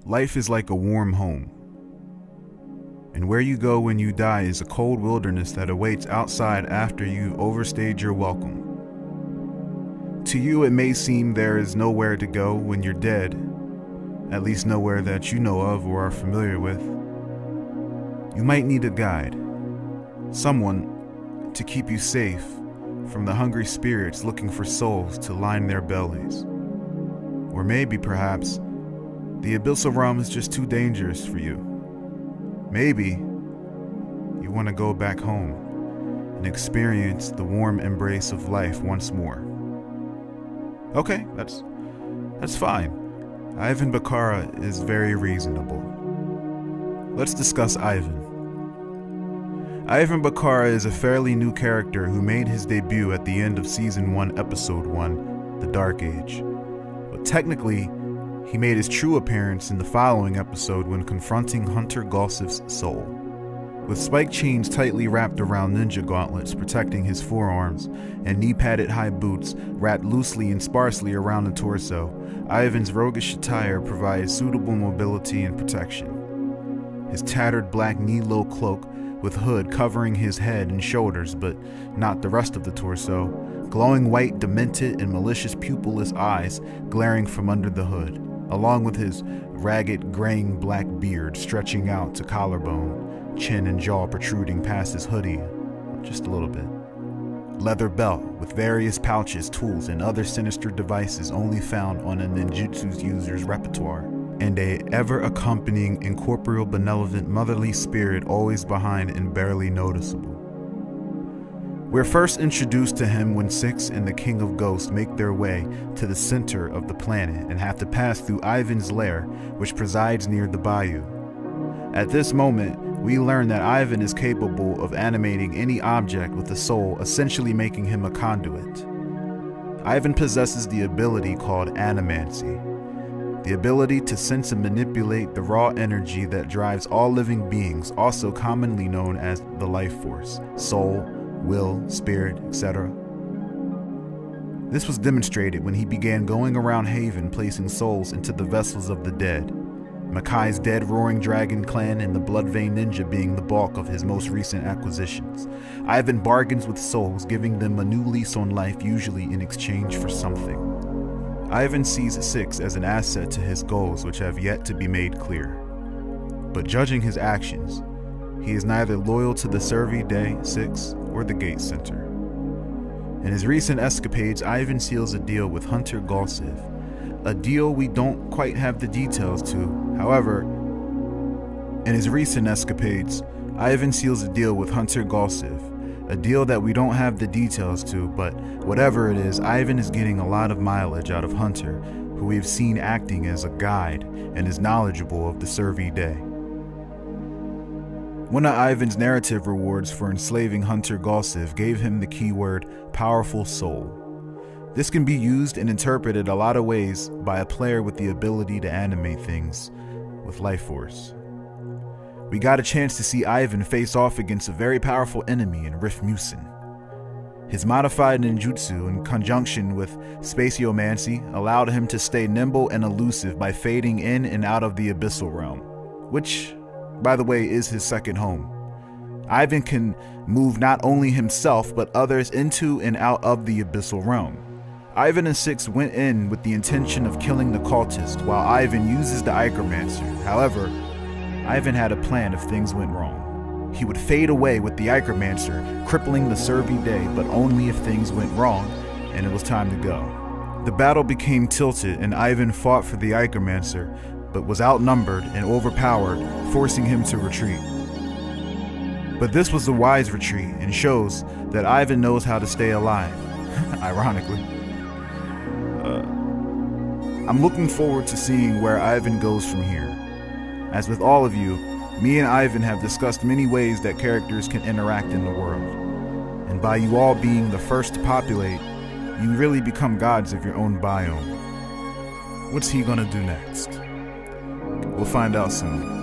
Life is like a warm home, and where you go when you die is a cold wilderness that awaits outside after you overstayed your welcome. To you, it may seem there is nowhere to go when you're dead, at least nowhere that you know of or are familiar with. You might need a guide, someone to keep you safe from the hungry spirits looking for souls to line their bellies. Or maybe, perhaps, the abyssal realm is just too dangerous for you. Maybe you want to go back home and experience the warm embrace of life once more. Okay, that's fine. Ivan Baccarra is very reasonable. Let's discuss Ivan. Ivan Baccarra is a fairly new character who made his debut at the end of Season 1, Episode 1, The Dark Age. But technically, he made his true appearance in the following episode when confronting Hunter Golsif's soul. With spike chains tightly wrapped around ninja gauntlets protecting his forearms and knee-padded high boots wrapped loosely and sparsely around the torso, Ivan's roguish attire provides suitable mobility and protection. His tattered black knee-low cloak with hood covering his head and shoulders but not the rest of the torso, glowing white, demented, and malicious pupilless eyes glaring from under the hood, along with his ragged, graying black beard stretching out to collarbone, chin and jaw protruding past his hoodie just a little bit. Leather belt with various pouches, tools, and other sinister devices only found on a ninjutsu user's repertoire, and a ever-accompanying incorporeal benevolent motherly spirit always behind and barely noticeable. We're first introduced to him when Six and the King of Ghosts make their way to the center of the planet and have to pass through Ivan's lair, which presides near the bayou. At this moment, we learn that Ivan is capable of animating any object with a soul, essentially making him a conduit. Ivan possesses the ability called animancy, the ability to sense and manipulate the raw energy that drives all living beings, also commonly known as the life force, soul, will, spirit, etc. This was demonstrated when he began going around Haven placing souls into the vessels of the dead, Makai's dead roaring dragon clan and the Bloodvein Ninja being the bulk of his most recent acquisitions. Ivan bargains with souls, giving them a new lease on life, usually in exchange for something. Ivan sees Six as an asset to his goals, which have yet to be made clear. But judging his actions, he is neither loyal to the Survey Day, Six, or the Gate Center. In his recent escapades, Ivan seals a deal with Hunter Golsif, a deal we don't quite have the details to. However, in his recent escapades, Ivan seals a deal with Hunter Golsif, a deal that we don't have the details to, but whatever it is, Ivan is getting a lot of mileage out of Hunter, who we have seen acting as a guide and is knowledgeable of the Survey Day. One of Ivan's narrative rewards for enslaving Hunter Golsif gave him the keyword powerful soul. This can be used and interpreted a lot of ways by a player with the ability to animate things with life force. We got a chance to see Ivan face off against a very powerful enemy in Rifmusen. His modified ninjutsu in conjunction with spatiomancy allowed him to stay nimble and elusive by fading in and out of the abyssal realm, which, by the way, is his second home. Ivan can move not only himself but others into and out of the abyssal realm. Ivan and Six went in with the intention of killing the cultist while Ivan uses the Icromancer. However, Ivan had a plan if things went wrong. He would fade away with the Icromancer, crippling the Survey Day, but only if things went wrong and it was time to go. The battle became tilted and Ivan fought for the Icromancer, but was outnumbered and overpowered, forcing him to retreat. But this was a wise retreat and shows that Ivan knows how to stay alive, ironically. I'm looking forward to seeing where Ivan goes from here. As with all of you, me and Ivan have discussed many ways that characters can interact in the world. And by you all being the first to populate, you really become gods of your own biome. What's he gonna do next? We'll find out soon.